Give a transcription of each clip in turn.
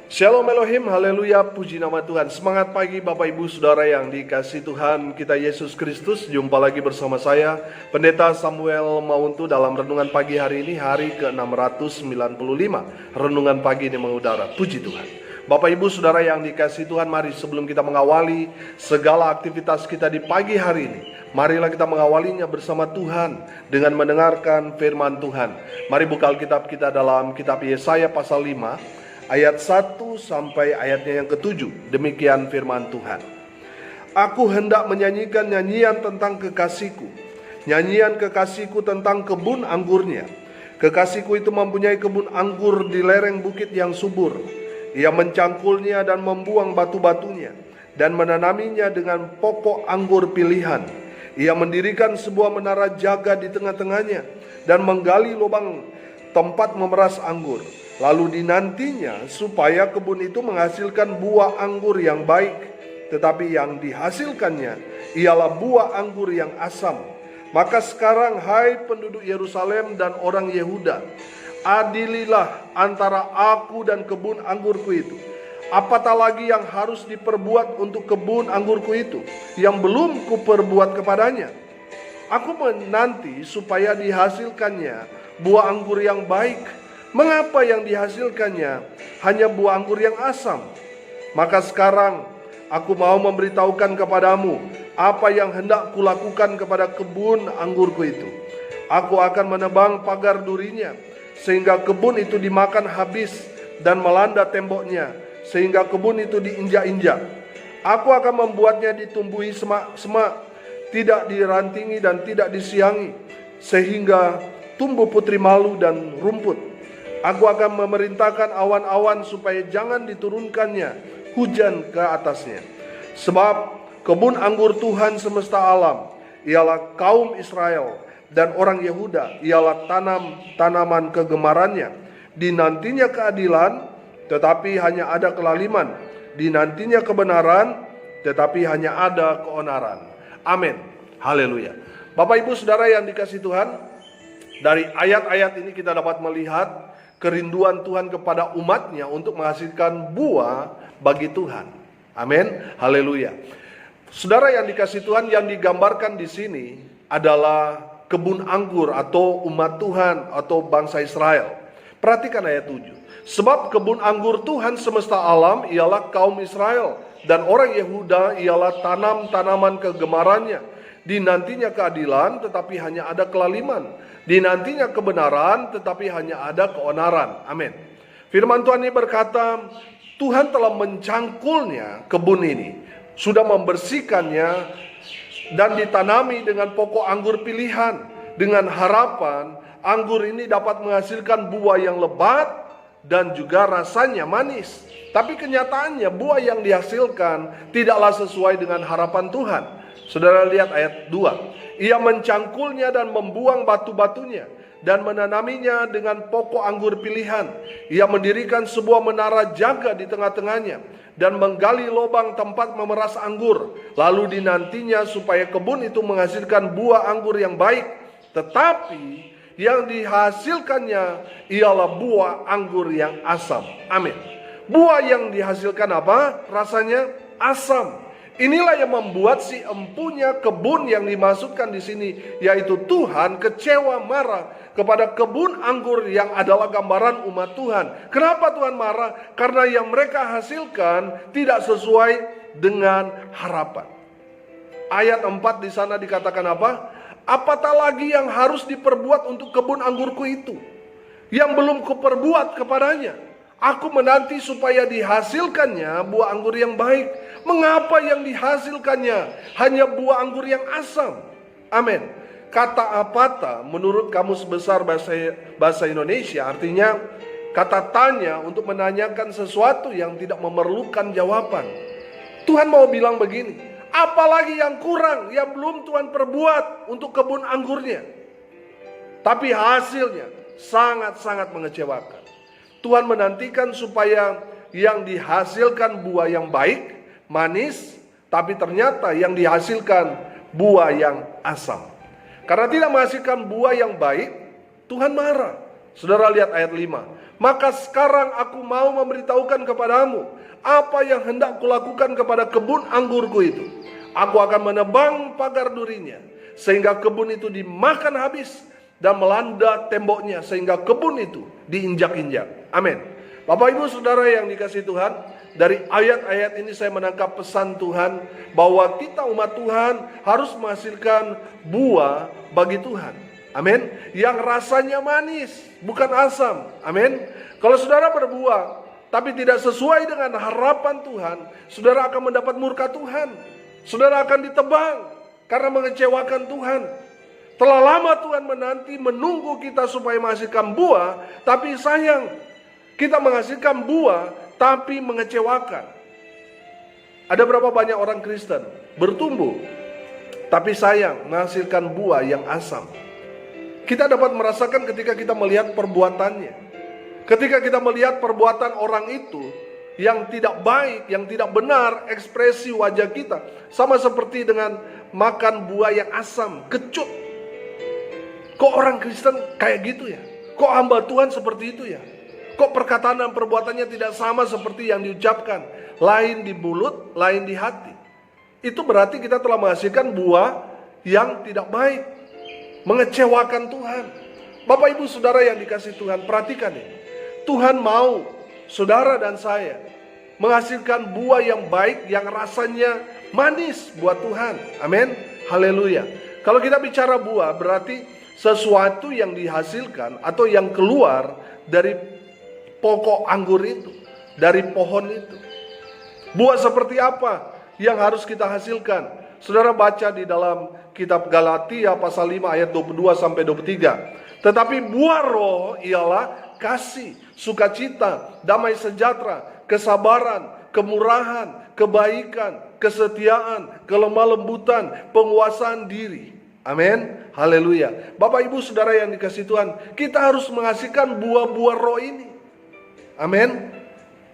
Shalom Elohim, haleluya, puji nama Tuhan. Semangat pagi Bapak Ibu Saudara yang dikasihi Tuhan kita Yesus Kristus. Jumpa lagi bersama saya, Pendeta Samuel Mauntu dalam renungan pagi hari ini, hari ke-695. Renungan pagi ini mengudara, puji Tuhan. Bapak Ibu Saudara yang dikasihi Tuhan, mari sebelum kita mengawali segala aktivitas kita di pagi hari ini, marilah kita mengawalinya bersama Tuhan dengan mendengarkan firman Tuhan. Mari buka Alkitab kita dalam kitab Yesaya pasal 5. Ayat 1 sampai ayatnya yang ke-7. Demikian firman Tuhan. Aku hendak menyanyikan nyanyian tentang kekasihku, nyanyian kekasihku tentang kebun anggurnya. Kekasihku itu mempunyai kebun anggur di lereng bukit yang subur. Ia mencangkulnya dan membuang batu-batunya, dan menanaminya dengan pokok anggur pilihan. Ia mendirikan sebuah menara jaga di tengah-tengahnya, dan menggali lubang tempat memeras anggur. Lalu dinantinya supaya kebun itu menghasilkan buah anggur yang baik, tetapi yang dihasilkannya ialah buah anggur yang asam. Maka sekarang hai penduduk Yerusalem dan orang Yehuda, adililah antara aku dan kebun anggurku itu. Apatah lagi yang harus diperbuat untuk kebun anggurku itu yang belum kuperbuat kepadanya? Aku menanti supaya dihasilkannya buah anggur yang baik. Mengapa yang dihasilkannya hanya buah anggur yang asam? Maka sekarang aku mau memberitahukan kepadamu apa yang hendak kulakukan kepada kebun anggurku itu. Aku akan menebang pagar durinya, sehingga kebun itu dimakan habis, dan melanda temboknya, sehingga kebun itu diinjak-injak. Aku akan membuatnya ditumbuhi semak-semak, tidak dirantingi dan tidak disiangi, sehingga tumbuh putri malu dan rumput. Aku akan memerintahkan awan-awan supaya jangan diturunkannya hujan ke atasnya. Sebab kebun anggur Tuhan semesta alam ialah kaum Israel, dan orang Yehuda ialah tanaman kegemarannya. Dinantinya keadilan, tetapi hanya ada kelaliman. Dinantinya kebenaran, tetapi hanya ada keonaran. Amin. Haleluya. Bapak Ibu Saudara yang dikasihi Tuhan, dari ayat-ayat ini kita dapat melihat kerinduan Tuhan kepada umatnya untuk menghasilkan buah bagi Tuhan. Amin. Haleluya. Saudara yang dikasihi Tuhan, yang digambarkan di sini adalah kebun anggur atau umat Tuhan atau bangsa Israel. Perhatikan ayat 7. Sebab kebun anggur Tuhan semesta alam ialah kaum Israel, dan orang Yehuda ialah tanaman kegemarannya. Dinantinya keadilan, tetapi hanya ada kelaliman. Dinantinya kebenaran, tetapi hanya ada keonaran. Amin. Firman Tuhan ini berkata, Tuhan telah mencangkulnya kebun ini, sudah membersihkannya, dan ditanami dengan pokok anggur pilihan, dengan harapan anggur ini dapat menghasilkan buah yang lebat dan juga rasanya manis. Tapi kenyataannya buah yang dihasilkan tidaklah sesuai dengan harapan Tuhan. Saudara lihat ayat 2. Ia mencangkulnya dan membuang batu-batunya, dan menanaminya dengan pokok anggur pilihan. Ia mendirikan sebuah menara jaga di tengah-tengahnya, dan menggali lubang tempat memeras anggur. Lalu dinantinya supaya kebun itu menghasilkan buah anggur yang baik, tetapi yang dihasilkannya ialah buah anggur yang asam. Amin. Buah yang dihasilkan apa? Rasanya asam. Inilah yang membuat si empunya kebun yang dimaksudkan di sini, yaitu Tuhan, kecewa, marah kepada kebun anggur yang adalah gambaran umat Tuhan. Kenapa Tuhan marah? Karena yang mereka hasilkan tidak sesuai dengan harapan. Ayat 4 di sana dikatakan apa? Apatah lagi yang harus diperbuat untuk kebun anggurku itu, yang belum kuperbuat kepadanya? Aku menanti supaya dihasilkannya buah anggur yang baik. Mengapa yang dihasilkannya hanya buah anggur yang asam? Amin. Kata apata menurut Kamus Besar Bahasa Indonesia artinya kata tanya untuk menanyakan sesuatu yang tidak memerlukan jawaban. Tuhan mau bilang begini, apalagi yang kurang yang belum Tuhan perbuat untuk kebun anggurnya? Tapi hasilnya sangat-sangat mengecewakan. Tuhan menantikan supaya yang dihasilkan buah yang baik, manis, tapi ternyata yang dihasilkan buah yang asam. Karena tidak menghasilkan buah yang baik, Tuhan marah. Saudara lihat ayat 5. Maka sekarang aku mau memberitahukan kepadamu apa yang hendak kulakukan kepada kebun anggurku itu. Aku akan menebang pagar durinya, sehingga kebun itu dimakan habis, dan melanda temboknya, sehingga kebun itu diinjak-injak. Amin. Bapak Ibu Saudara yang dikasihi Tuhan, dari ayat-ayat ini saya menangkap pesan Tuhan bahwa kita umat Tuhan harus menghasilkan buah bagi Tuhan. Amin. Yang rasanya manis, bukan asam. Amin. Kalau saudara berbuah tapi tidak sesuai dengan harapan Tuhan, saudara akan mendapat murka Tuhan. Saudara akan ditebang karena mengecewakan Tuhan. Telah lama Tuhan menunggu kita supaya menghasilkan buah, tapi sayang, kita menghasilkan buah tapi mengecewakan. Ada berapa banyak orang Kristen bertumbuh, tapi sayang menghasilkan buah yang asam. Kita dapat merasakan ketika kita melihat perbuatannya. Ketika kita melihat perbuatan orang itu yang tidak baik, yang tidak benar, ekspresi wajah kita sama seperti dengan makan buah yang asam, kecut. Kok orang Kristen kayak gitu ya? Kok hamba Tuhan seperti itu ya? Kok perkataan dan perbuatannya tidak sama seperti yang diucapkan? Lain di mulut, lain di hati. Itu berarti kita telah menghasilkan buah yang tidak baik, mengecewakan Tuhan. Bapak Ibu Saudara yang dikasihi Tuhan, perhatikan ini. Tuhan mau saudara dan saya menghasilkan buah yang baik, yang rasanya manis buat Tuhan. Amin. Haleluya. Kalau kita bicara buah, berarti sesuatu yang dihasilkan atau yang keluar dari pokok anggur itu, dari pohon itu. Buah seperti apa yang harus kita hasilkan? Saudara baca di dalam kitab Galatia pasal 5 ayat 22 sampai 23. Tetapi buah roh ialah kasih, sukacita, damai sejahtera, kesabaran, kemurahan, kebaikan, kesetiaan, kelemah lembutan, penguasaan diri. Amin. Haleluya. Bapak Ibu Saudara yang dikasihi Tuhan, kita harus menghasilkan buah-buah roh ini. Amin.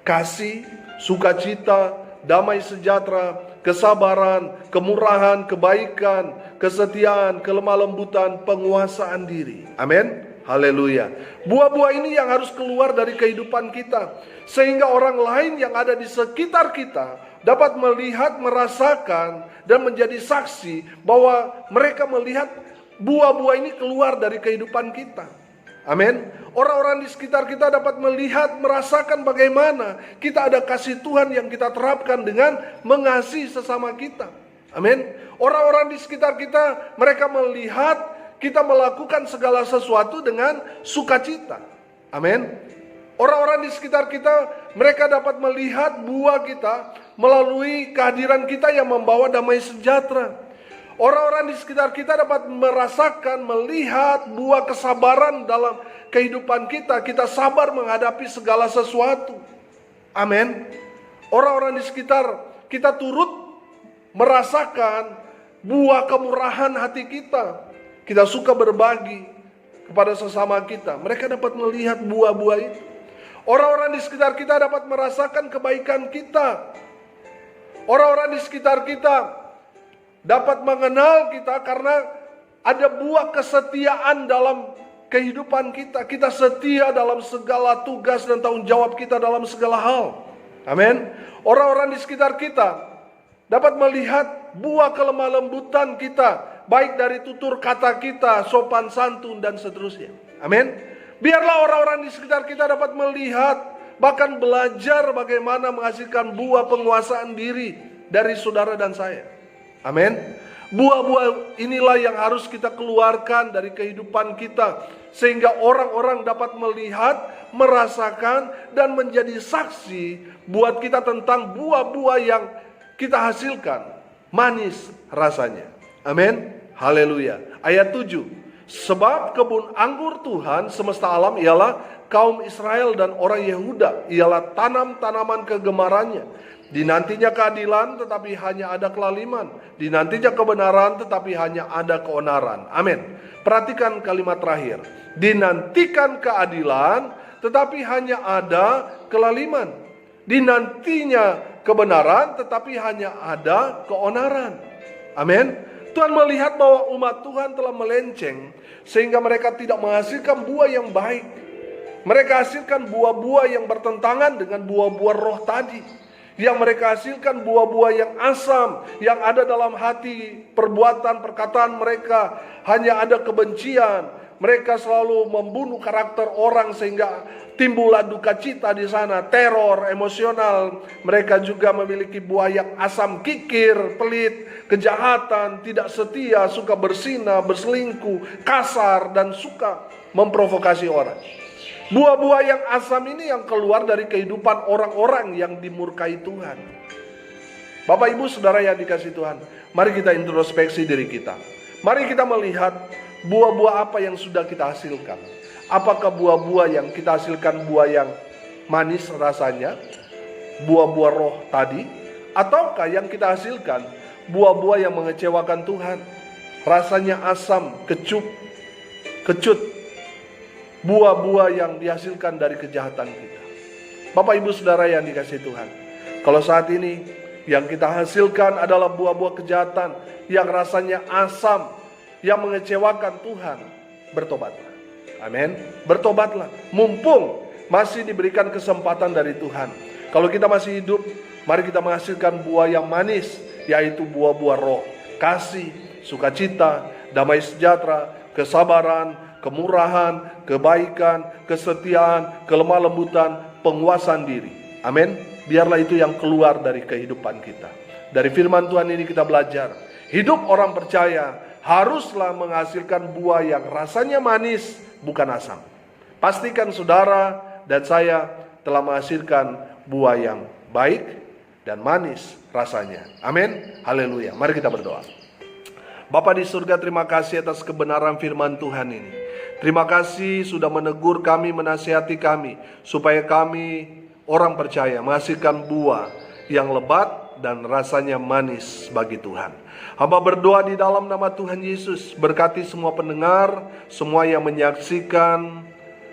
Kasih, sukacita, damai sejahtera, kesabaran, kemurahan, kebaikan, kesetiaan, kelemah lembutan, penguasaan diri. Amin. Haleluya. Buah-buah ini yang harus keluar dari kehidupan kita, sehingga orang lain yang ada di sekitar kita dapat melihat, merasakan, dan menjadi saksi bahwa mereka melihat buah-buah ini keluar dari kehidupan kita. Amin. Orang-orang di sekitar kita dapat melihat, merasakan bagaimana kita ada kasih Tuhan yang kita terapkan dengan mengasihi sesama kita. Amin. Orang-orang di sekitar kita, mereka melihat kita melakukan segala sesuatu dengan sukacita. Amin. Orang-orang di sekitar kita, mereka dapat melihat buah kita melalui kehadiran kita yang membawa damai sejahtera. Orang-orang di sekitar kita dapat merasakan, melihat buah kesabaran dalam kehidupan kita. Kita sabar menghadapi segala sesuatu. Amin. Orang-orang di sekitar kita turut merasakan buah kemurahan hati kita. Kita suka berbagi kepada sesama kita. Mereka dapat melihat buah-buah itu. Orang-orang di sekitar kita dapat merasakan kebaikan kita. Orang-orang di sekitar kita dapat mengenal kita karena ada buah kesetiaan dalam kehidupan kita. Kita setia dalam segala tugas dan tanggung jawab kita dalam segala hal. Amin. Orang-orang di sekitar kita dapat melihat buah kelemah lembutan kita, baik dari tutur kata kita, sopan santun, dan seterusnya. Amin. Biarlah orang-orang di sekitar kita dapat melihat, bahkan belajar bagaimana menghasilkan buah penguasaan diri dari saudara dan saya. Amin. Buah-buah inilah yang harus kita keluarkan dari kehidupan kita, sehingga orang-orang dapat melihat, merasakan, dan menjadi saksi buat kita tentang buah-buah yang kita hasilkan. Manis rasanya. Amin. Haleluya. Ayat 7. Sebab kebun anggur Tuhan semesta alam ialah kaum Israel dan orang Yehuda. Ialah tanam-tanaman kegemarannya. Dinantinya keadilan tetapi hanya ada kelaliman. Dinantinya kebenaran tetapi hanya ada keonaran. Amin. Perhatikan kalimat terakhir. Dinantikan keadilan tetapi hanya ada kelaliman. Dinantinya kebenaran tetapi hanya ada keonaran. Amin. Tuhan melihat bahwa umat Tuhan telah melenceng sehingga mereka tidak menghasilkan buah yang baik. Mereka hasilkan buah-buah yang bertentangan dengan buah-buah roh tadi. Yang mereka hasilkan buah-buah yang asam, yang ada dalam hati, perbuatan, perkataan mereka hanya ada kebencian. Mereka selalu membunuh karakter orang sehingga timbullah duka cita di sana, teror emosional. Mereka juga memiliki buah yang asam, kikir, pelit, kejahatan, tidak setia, suka berzina, berselingkuh, kasar, dan suka memprovokasi orang. Buah-buah yang asam ini yang keluar dari kehidupan orang-orang yang dimurkai Tuhan. Bapak Ibu Saudara yang dikasihi Tuhan, mari kita introspeksi diri kita. Mari kita melihat buah-buah apa yang sudah kita hasilkan. Apakah buah-buah yang kita hasilkan buah yang manis rasanya, buah-buah roh tadi, ataukah yang kita hasilkan buah-buah yang mengecewakan Tuhan, rasanya asam, kecut, buah-buah yang dihasilkan dari kejahatan kita. Bapak Ibu Saudara yang dikasihi Tuhan, kalau saat ini yang kita hasilkan adalah buah-buah kejahatan yang rasanya asam, yang mengecewakan Tuhan, bertobatlah. Amin. Bertobatlah. Mumpung masih diberikan kesempatan dari Tuhan. Kalau kita masih hidup, mari kita menghasilkan buah yang manis, yaitu buah-buah roh. Kasih, sukacita, damai sejahtera, kesabaran, kemurahan, kebaikan, kesetiaan, kelemah lembutan, penguasaan diri. Amin. Biarlah itu yang keluar dari kehidupan kita. Dari firman Tuhan ini kita belajar, hidup orang percaya haruslah menghasilkan buah yang rasanya manis, bukan asam. Pastikan saudara dan saya telah menghasilkan buah yang baik dan manis rasanya. Amin. Haleluya. Mari kita berdoa. Bapa di surga, terima kasih atas kebenaran firman Tuhan ini. Terima kasih sudah menegur kami, menasihati kami, supaya kami orang percaya menghasilkan buah yang lebat dan rasanya manis bagi Tuhan. Hamba berdoa di dalam nama Tuhan Yesus, berkati semua pendengar, semua yang menyaksikan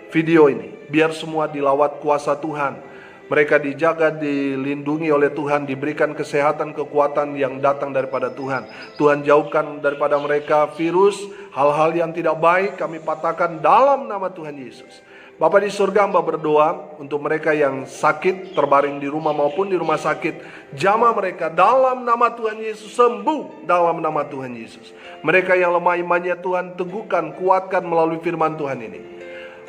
video ini. Biar semua dilawat kuasa Tuhan. Mereka dijaga, dilindungi oleh Tuhan, diberikan kesehatan, kekuatan yang datang daripada Tuhan. Tuhan jauhkan daripada mereka virus, hal-hal yang tidak baik kami patahkan dalam nama Tuhan Yesus. Bapa di surga, hamba berdoa untuk mereka yang sakit, terbaring di rumah maupun di rumah sakit. Jamah mereka dalam nama Tuhan Yesus, sembuh dalam nama Tuhan Yesus. Mereka yang lemah imannya Tuhan, teguhkan, kuatkan melalui firman Tuhan ini.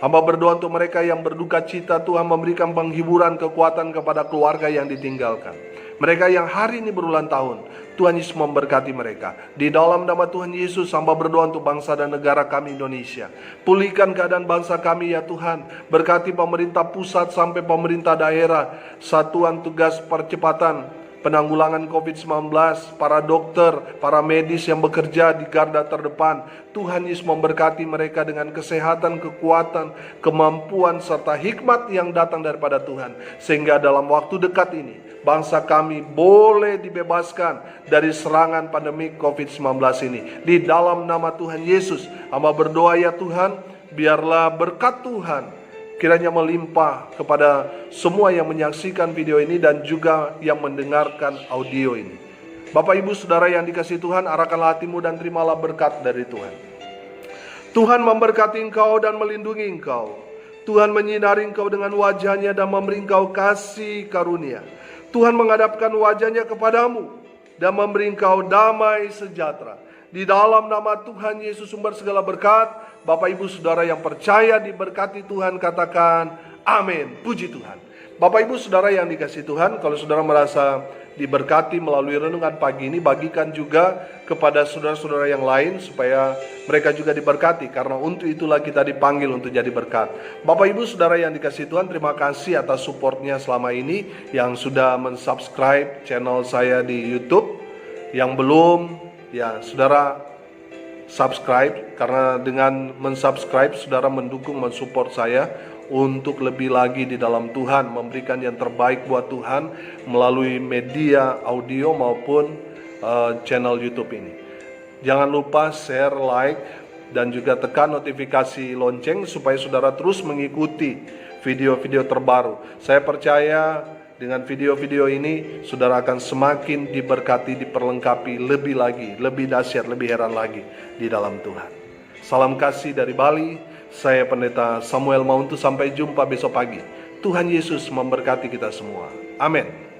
Hamba berdoa untuk mereka yang berduka cita, Tuhan memberikan penghiburan, kekuatan kepada keluarga yang ditinggalkan. Mereka yang hari ini berulang tahun, Tuhan Yesus memberkati mereka. Di dalam nama Tuhan Yesus, hamba berdoa untuk bangsa dan negara kami Indonesia. Pulihkan keadaan bangsa kami ya Tuhan. Berkati pemerintah pusat sampai pemerintah daerah, satuan tugas percepatan penanggulangan COVID-19, para dokter, para medis yang bekerja di garda terdepan. Tuhan Yesus memberkati mereka dengan kesehatan, kekuatan, kemampuan, serta hikmat yang datang daripada Tuhan. Sehingga dalam waktu dekat ini, bangsa kami boleh dibebaskan dari serangan pandemi COVID-19 ini. Di dalam nama Tuhan Yesus, hamba berdoa ya Tuhan, biarlah berkat Tuhan kiranya melimpah kepada semua yang menyaksikan video ini dan juga yang mendengarkan audio ini. Bapak Ibu Saudara yang dikasihi Tuhan, arahkanlah hatimu dan terimalah berkat dari Tuhan. Tuhan memberkati engkau dan melindungi engkau. Tuhan menyinari engkau dengan wajahnya dan memberi engkau kasih karunia. Tuhan menghadapkan wajahnya kepadamu dan memberi engkau damai sejahtera. Di dalam nama Tuhan Yesus sumber segala berkat, Bapak Ibu Saudara yang percaya diberkati Tuhan, katakan amin. Puji Tuhan. Bapak Ibu Saudara yang dikasihi Tuhan, kalau saudara merasa diberkati melalui renungan pagi ini, bagikan juga kepada saudara-saudara yang lain supaya mereka juga diberkati, karena untuk itulah kita dipanggil untuk jadi berkat. Bapak Ibu Saudara yang dikasihi Tuhan, terima kasih atas supportnya selama ini, yang sudah mensubscribe channel saya di YouTube. Yang belum, ya saudara subscribe, karena dengan mensubscribe saudara mendukung, mensupport saya untuk lebih lagi di dalam Tuhan, memberikan yang terbaik buat Tuhan melalui media audio maupun channel YouTube ini. Jangan lupa share, like, dan juga tekan notifikasi lonceng supaya saudara terus mengikuti video-video terbaru. Saya percaya dengan video-video ini saudara akan semakin diberkati, diperlengkapi lebih lagi, lebih dahsyat, lebih heran lagi di dalam Tuhan. Salam kasih dari Bali. Saya Pendeta Samuel Mauntu, sampai jumpa besok pagi. Tuhan Yesus memberkati kita semua. Amin.